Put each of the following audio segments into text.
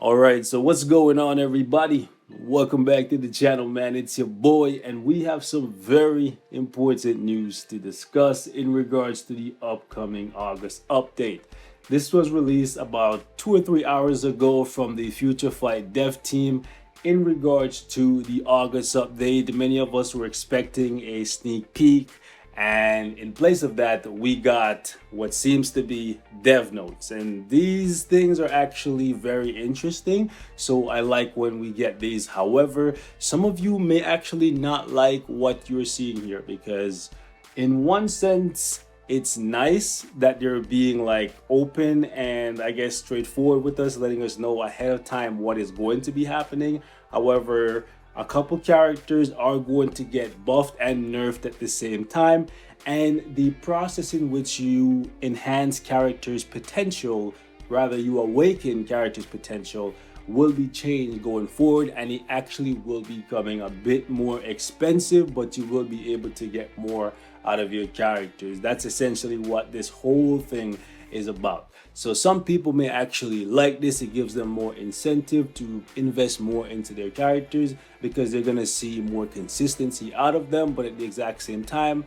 Alright, so what's going on, everybody? Welcome back to the channel, man. It's your boy, and we have some very important news to discuss in regards to the upcoming August update. This was released about 2 or 3 hours ago from the Future Fight dev team in regards to the August update. Many of us were expecting a sneak peek, and in place of that, we got what seems to be dev notes. And these things are actually very interesting. So I like when we get these. However, some of you may actually not like what you're seeing here because, in one sense, it's nice that they're being like open and I guess straightforward with us, letting us know ahead of time what is going to be happening. However, a couple characters are going to get buffed and nerfed at the same time, and the process in which you enhance characters' potential, rather you awaken characters' potential, will be changed going forward, and it actually will be becoming a bit more expensive, but you will be able to get more out of your characters. That's essentially what this whole thing is about. So some people may actually like this. It gives them more incentive to invest more into their characters because they're going to see more consistency out of them, but at the exact same time,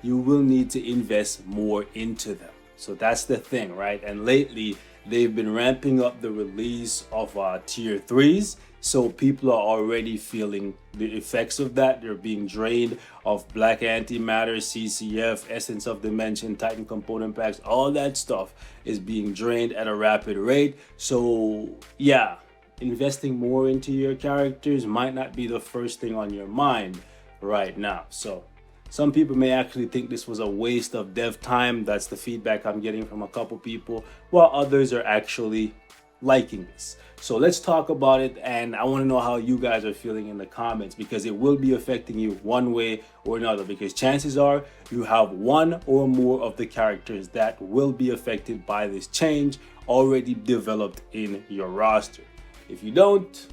you will need to invest more into them. So that's the thing, right? And lately, they've been ramping up the release of tier 3s. So people are already feeling the effects of that. They're being drained of Black Antimatter, CCF, Essence of Dimension, Titan Component Packs. All that stuff is being drained at a rapid rate. So yeah, investing more into your characters might not be the first thing on your mind right now. So some people may actually think this was a waste of dev time. That's the feedback I'm getting from a couple people, while others are actually liking this. So let's talk about it, and I want to know how you guys are feeling in the comments because it will be affecting you one way or another, because chances are you have one or more of the characters that will be affected by this change already developed in your roster. If you don't,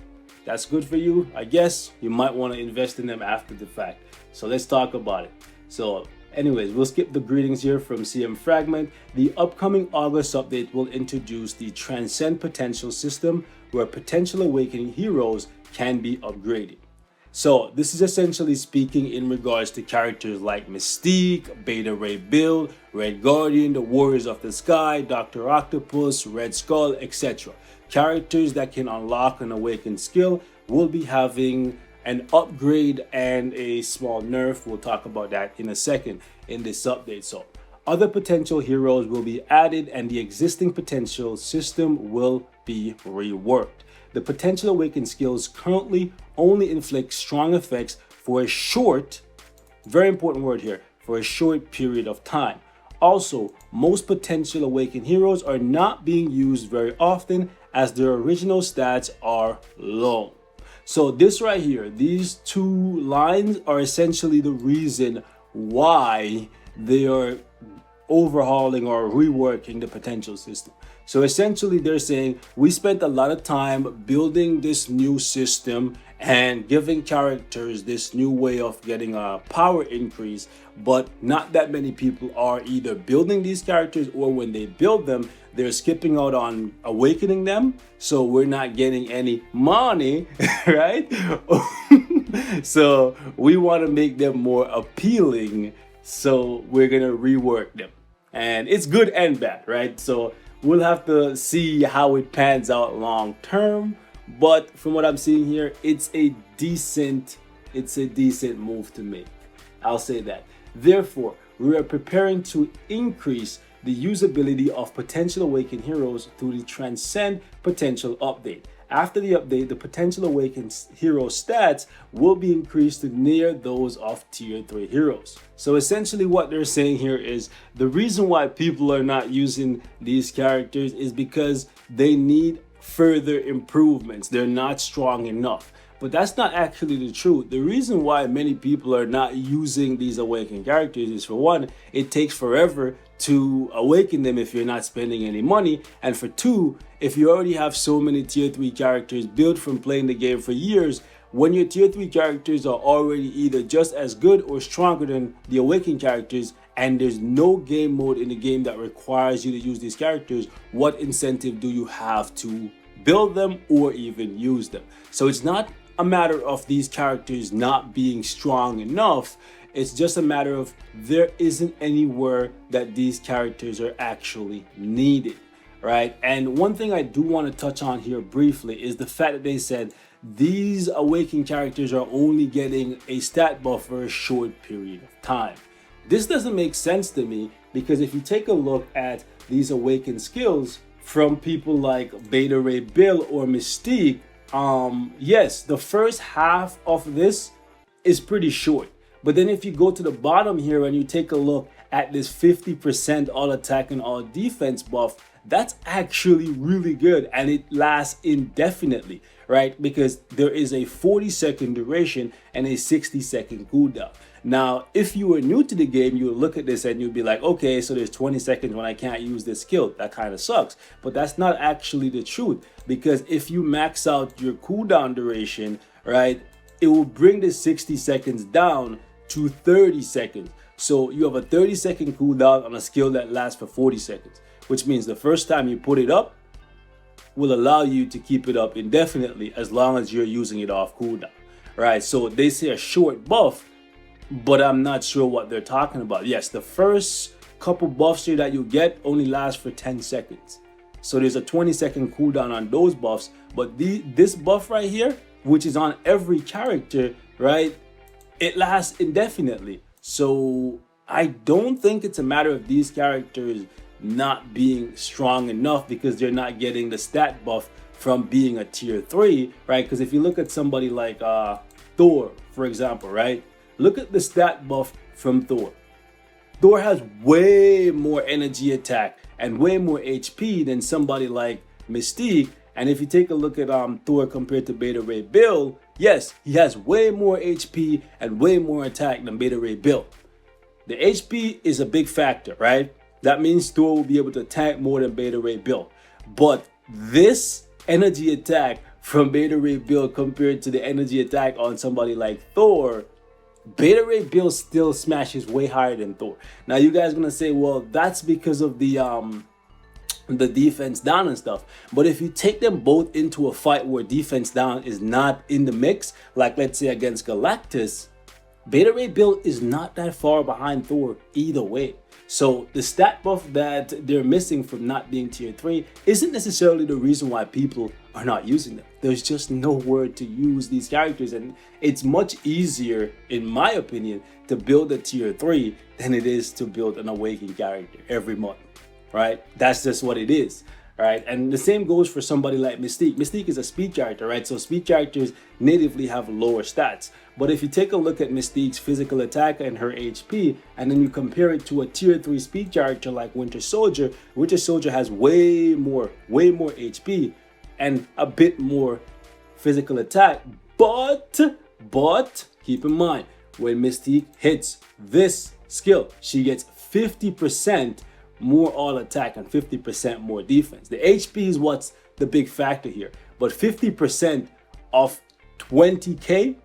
that's good for you. I guess you might want to invest in them after the fact. So let's talk about it. So anyways, we'll skip the greetings here from CM Fragment. The upcoming August update will introduce the Transcend Potential system, where potential awakening heroes can be upgraded. So this is essentially speaking in regards to characters like Mystique, Beta Ray Bill, Red Guardian, the Warriors of the Sky, Dr. Octopus, Red Skull, etc. Characters that can unlock an awakened skill will be having an upgrade and a small nerf. We'll talk about that in a second in this update. So other potential heroes will be added, and the existing potential system will be reworked. The potential awakened skills currently only inflict strong effects for a short, very important word here, for a short period of time. Also, most potential awakened heroes are not being used very often as their original stats are low. So this right here, these two lines are essentially the reason why they are overhauling or reworking the potential system. So essentially they're saying we spent a lot of time building this new system and giving characters this new way of getting a power increase, but not that many people are either building these characters, or when they build them, they're skipping out on awakening them. So we're not getting any money, right? So we want to make them more appealing. So we're going to rework them. And it's good and bad, right? So we'll have to see how it pans out long term. But from what I'm seeing here, it's a decent move to make. I'll say that. Therefore, we are preparing to increase the usability of potential awakened heroes through the Transcend Potential update. After the update, the potential awakened hero stats will be increased to near those of tier 3 heroes. So essentially what they're saying here is the reason why people are not using these characters is because they need further improvements. They're not strong enough. But that's not actually the truth. The reason why many people are not using these awakened characters is, for one, it takes forever to awaken them if you're not spending any money, and for two, if you already have so many tier 3 characters built from playing the game for years, when your tier 3 characters are already either just as good or stronger than the awakened characters, and there's no game mode in the game that requires you to use these characters, what incentive do you have to build them or even use them. So it's not a matter of these characters not being strong enough. It's just a matter of there isn't anywhere that these characters are actually needed, right? And one thing I do want to touch on here briefly is the fact that they said these awakened characters are only getting a stat buff for a short period of time. This doesn't make sense to me, because if you take a look at these awakened skills from people like Beta Ray Bill or Mystique, yes, the first half of this is pretty short. But then if you go to the bottom here and you take a look at this 50% all attack and all defense buff, that's actually really good, and it lasts indefinitely, right? Because there is a 40-second duration and a 60-second cooldown. Now, if you were new to the game, you would look at this and you'd be like, okay, so there's 20 seconds when I can't use this skill. That kind of sucks. But that's not actually the truth, because if you max out your cooldown duration, right, it will bring the 60 seconds down to 30 seconds. So you have a 30-second cooldown on a skill that lasts for 40 seconds, which means the first time you put it up will allow you to keep it up indefinitely as long as you're using it off cooldown, right? So they say a short buff, but I'm not sure what they're talking about. Yes, the first couple buffs here that you get only last for 10 seconds. So there's a 20-second cooldown on those buffs, but this buff right here, which is on every character, right, it lasts indefinitely. So I don't think it's a matter of these characters not being strong enough because they're not getting the stat buff from being a tier 3, right? Because if you look at somebody like Thor, for example, right? Look at the stat buff from Thor. Thor has way more energy attack and way more HP than somebody like Mystique. And if you take a look at Thor compared to Beta Ray Bill, yes, he has way more HP and way more attack than Beta Ray Bill. The HP is a big factor, right? That means Thor will be able to attack more than Beta Ray Bill. But this energy attack from Beta Ray Bill compared to the energy attack on somebody like Thor, Beta Ray Bill still smashes way higher than Thor. Now you guys are gonna say, well, that's because of the defense down and stuff. But if you take them both into a fight where defense down is not in the mix, like let's say against Galactus, Beta Ray Bill is not that far behind Thor either way. So the stat buff that they're missing from not being tier 3 isn't necessarily the reason why people are not using them. There's just nowhere to use these characters, and it's much easier, in my opinion, to build a tier 3 than it is to build an awakened character every month, right? That's just what it is, right? And the same goes for somebody like Mystique. Mystique is a speed character, right? So speed characters natively have lower stats. But if you take a look at Mystique's physical attack and her HP, and then you compare it to a tier 3 speed character like Winter Soldier, Winter Soldier has way more HP and a bit more physical attack. But keep in mind, when Mystique hits this skill, she gets 50% more all attack and 50% more defense. The HP is what's the big factor here. But 50% of 20k,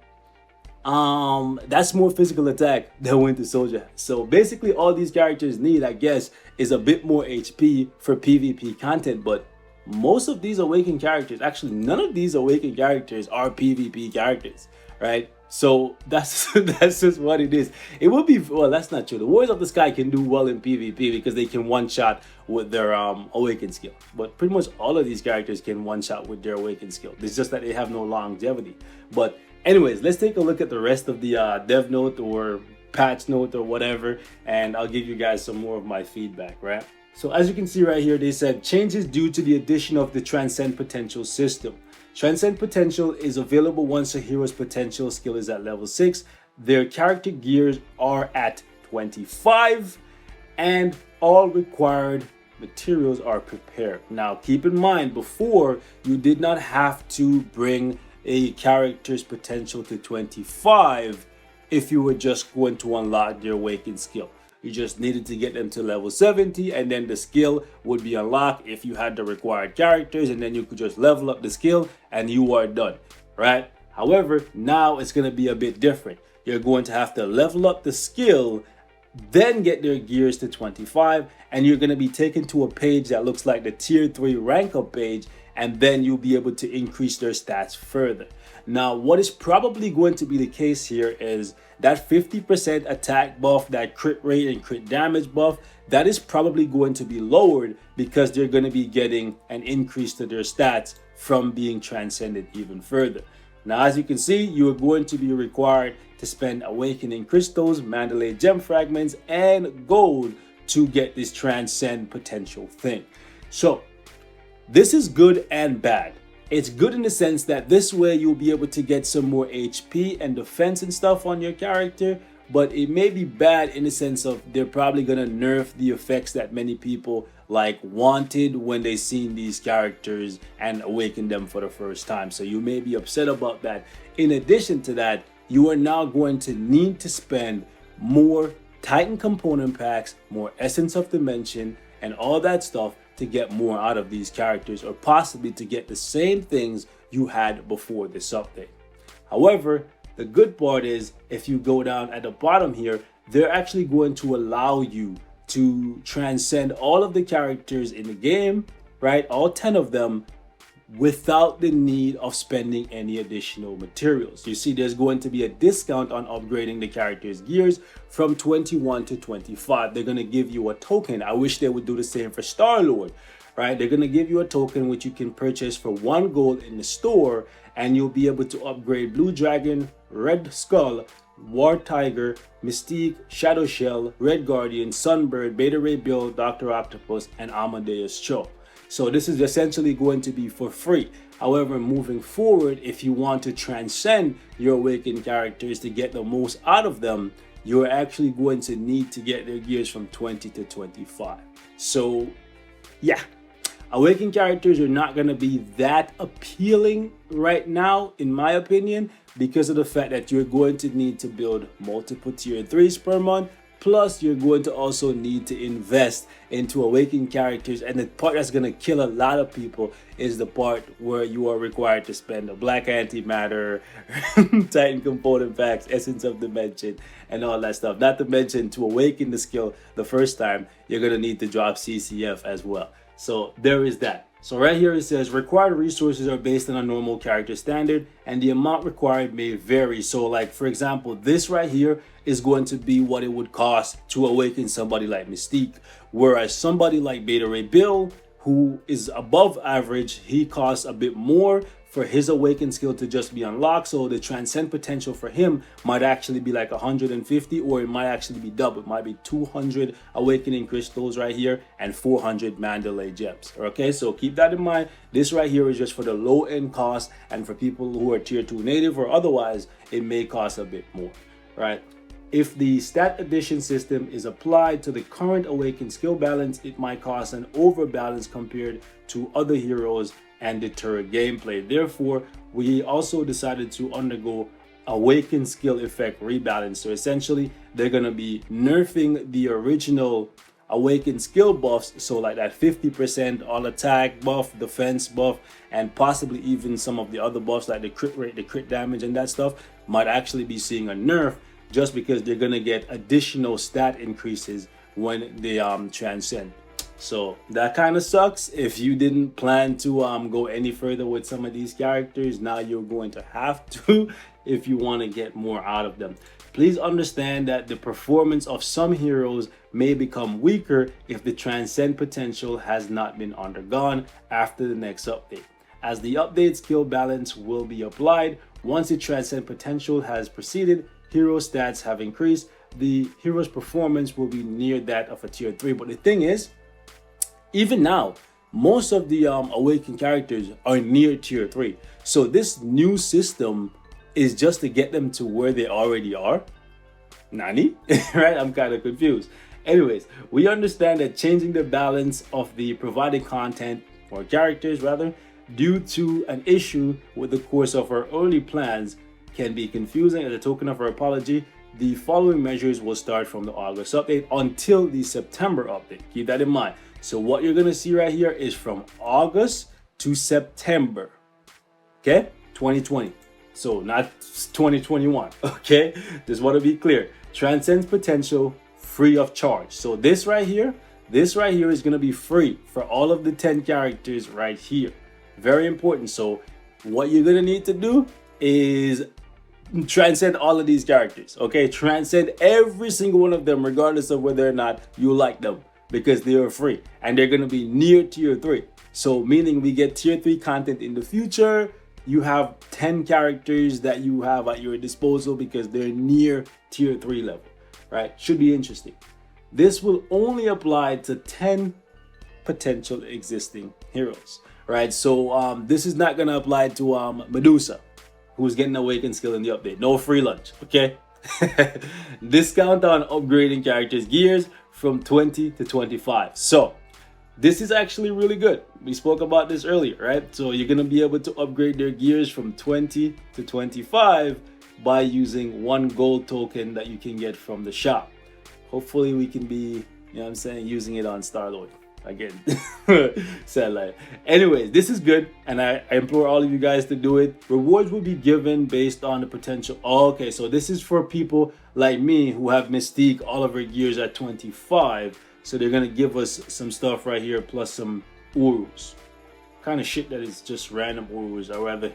that's more physical attack than Winter Soldier. So basically all these characters need, I guess, is a bit more HP for PvP content. But most of these awakened characters, actually none of these awakened characters are PvP characters, right? So that's just what it is. It would be, well, that's not true. The Warriors of the Sky can do well in PvP because they can one-shot with their awakened skill. But pretty much all of these characters can one-shot with their awakened skill. It's just that they have no longevity. But anyways, let's take a look at the rest of the dev note or patch note or whatever, and I'll give you guys some more of my feedback, right? So as you can see right here, they said changes due to the addition of the Transcend Potential system. Transcend Potential is available once a hero's potential skill is at level 6. Their character gears are at 25 and all required materials are prepared. Now keep in mind, before you did not have to bring a character's potential to 25 if you were just going to unlock their awakened skill. You just needed to get them to level 70 and then the skill would be unlocked if you had the required characters, and then you could just level up the skill and you are done, right? However, now it's going to be a bit different. You're going to have to level up the skill, then get their gears to 25, and you're going to be taken to a page that looks like the tier 3 rank up page, and then you'll be able to increase their stats further. Now, what is probably going to be the case here is that 50% attack buff, that crit rate and crit damage buff, that is probably going to be lowered because they're going to be getting an increase to their stats from being transcended even further. Now, as you can see, you are going to be required to spend awakening crystals, Mandalay gem fragments, and gold to get this transcend potential thing. So this is good and bad. It's good in the sense that this way you'll be able to get some more HP and defense and stuff on your character, but it may be bad in the sense of they're probably gonna nerf the effects that many people like wanted when they seen these characters and awaken them for the first time. So you may be upset about that. In addition to that, you are now going to need to spend more Titan component packs, more Essence of Dimension, and all that stuff to get more out of these characters, or possibly to get the same things you had before this update. However, the good part is if you go down at the bottom here, they're actually going to allow you to transcend all of the characters in the game, right? All 10 of them, without the need of spending any additional materials. You see, there's going to be a discount on upgrading the character's gears from 21 to 25. They're going to give you a token. I wish they would do the same for Star-Lord, right? They're going to give you a token which you can purchase for 1 gold in the store, and you'll be able to upgrade Blue Dragon, Red Skull, War Tiger, Mystique, Shadow Shell, Red Guardian, Sunbird, Beta Ray Bill, Dr. Octopus, and Amadeus Cho. So this is essentially going to be for free. However, moving forward, if you want to transcend your awakened characters to get the most out of them, you're actually going to need to get their gears from 20 to 25. So yeah, awakened characters are not going to be that appealing right now, in my opinion, because of the fact that you're going to need to build multiple tier 3s per month. Plus, you're going to also need to invest into awakened characters. And the part that's going to kill a lot of people is the part where you are required to spend a black antimatter, Titan component packs, Essence of Dimension, and all that stuff. Not to mention, to awaken the skill the first time, you're going to need to drop CCF as well. So there is that. So right here it says required resources are based on a normal character standard, and the amount required may vary. So like, for example, this right here is going to be what it would cost to awaken somebody like Mystique, whereas somebody like Beta Ray Bill, who is above average, he costs a bit more for his awakened skill to just be unlocked. So the transcend potential for him might actually be like 150, or it might actually be double. It might be 200 awakening crystals right here and 400 Mandalay gems. Okay, so keep that in mind. This right here is just for the low end cost, and for people who are tier 2 native or otherwise, it may cost a bit more, right? If the stat addition system is applied to the current awakened skill balance, it might cause an overbalance compared to other heroes and deter gameplay. Therefore, we also decided to undergo awakened skill effect rebalance. So essentially, they're going to be nerfing the original awakened skill buffs, so like that 50% all attack buff, defense buff, and possibly even some of the other buffs like the crit rate, the crit damage, and that stuff might actually be seeing a nerf, just because they're gonna get additional stat increases when they transcend. So that kind of sucks. If you didn't plan to go any further with some of these characters, now you're going to have to if you want to get more out of them. Please understand that the performance of some heroes may become weaker if the transcend potential has not been undergone after the next update, as the update skill balance will be applied once the transcend potential has proceeded. Hero stats have increased, the hero's performance will be near that of a tier 3. But the thing is, even now, most of the awakened characters are near tier 3. So this new system is just to get them to where they already are. Nani? Right? I'm kind of confused. Anyways, we understand that changing the balance of the provided content, or characters rather, due to an issue with the course of our early plans can be confusing. As a token of our apology, the following measures will start from the August update until the September update. Keep that in mind. So what you're going to see right here is from August to September, okay, 2020. So not 2021, okay? Just want to be clear. Transcends potential free of charge. So this right here is going to be free for all of the 10 characters right here. Very important. So what you're gonna need to do is transcend all of these characters. Okay, transcend every single one of them, regardless of whether or not you like them, because they are free and they're gonna be near tier 3. So meaning we get tier 3 content in the future. You have 10 characters that you have at your disposal because they're near tier 3 level, right? Should be interesting. This will only apply to 10 potential existing heroes, right? So this is not gonna apply to Medusa, who's getting awakened skill in the update. No free lunch, okay? Discount on upgrading characters' gears from 20 to 25. So this is actually really good. We spoke about this earlier, right? So you're gonna be able to upgrade their gears from 20 to 25 by using 1 gold token that you can get from the shop. Hopefully we can be, you know what I'm saying, using it on Star-Lord again. Satellite. Anyways, this is good, and I implore all of you guys to do it. Rewards will be given based on the potential. Oh, okay, so this is for people like me who have Mystique, all of her gears at 25. So they're gonna give us some stuff right here plus some Urus. Kind of shit that is just random Urus. I'd rather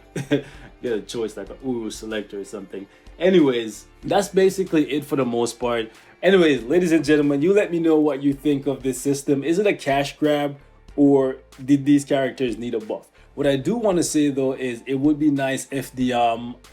get a choice like an Uru selector or something. Anyways, that's basically it for the most part. Anyways, ladies and gentlemen, you let me know what you think of this system. Is it a cash grab, or did these characters need a buff? What I do want to say though is it would be nice if the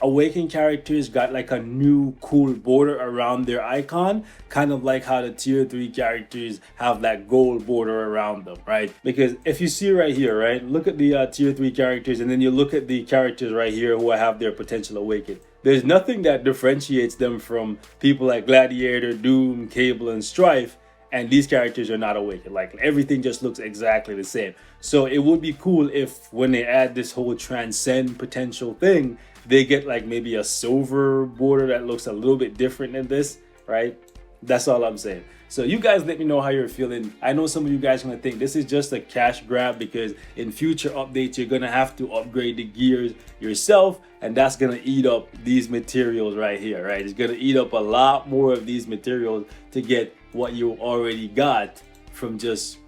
awakened characters got like a new cool border around their icon, kind of like how the tier 3 characters have that gold border around them, right? Because if you see right here, right, look at the tier 3 characters, and then you look at the characters right here who have their potential awakened. There's nothing that differentiates them from people like Gladiator, Doom, Cable, and Strife. And these characters are not awakened. Like everything just looks exactly the same. So it would be cool if when they add this whole transcend potential thing, they get like maybe a silver border that looks a little bit different than this, right? That's all I'm saying. So you guys let me know how you're feeling. I know some of you guys are gonna think this is just a cash grab because in future updates you're gonna have to upgrade the gears yourself, and that's gonna eat up these materials right here, right? It's gonna eat up a lot more of these materials to get what you already got from just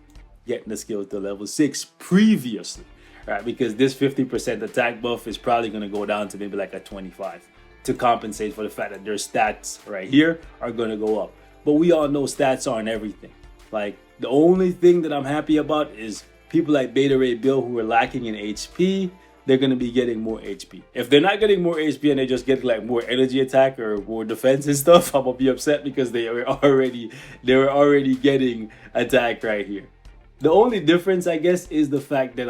getting the skill to level 6 previously, right? Because this 50% attack buff is probably gonna go down to maybe like a 25 to compensate for the fact that their stats right here are gonna go up. But we all know stats aren't everything. Like the only thing that I'm happy about is people like Beta Ray Bill who are lacking in HP, they're gonna be getting more HP. If they're not getting more HP and they just get like more energy attack or more defense and stuff, I'm gonna be upset because they were already getting attacked right here. The only difference, I guess, is the fact that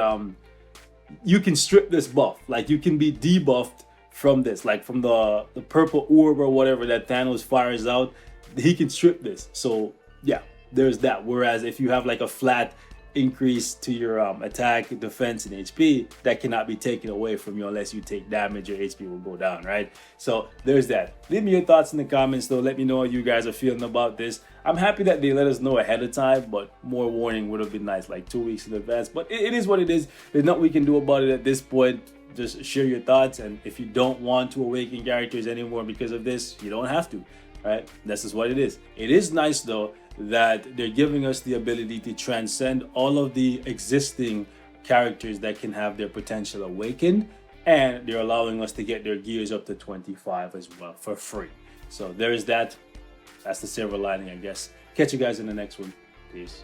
you can strip this buff. Like you can be debuffed from this, like from the purple orb or whatever that Thanos fires out. He can strip this. So yeah, there's that. Whereas if you have like a flat increase to your attack, defense, and HP, that cannot be taken away from you unless you take damage, your HP will go down, right? So there's that. Leave me your thoughts in the comments though. Let me know how you guys are feeling about this. I'm happy that they let us know ahead of time, but more warning would have been nice, like 2 weeks in advance. But it is what it is. There's nothing we can do about it at this point. Just share your thoughts, and if you don't want to awaken characters anymore because of this, you don't have to, right? This is what it is. It is nice though that they're giving us the ability to transcend all of the existing characters that can have their potential awakened, and they're allowing us to get their gears up to 25 as well for free. So there's that. That's the silver lining, I guess. Catch you guys in the next one. Peace.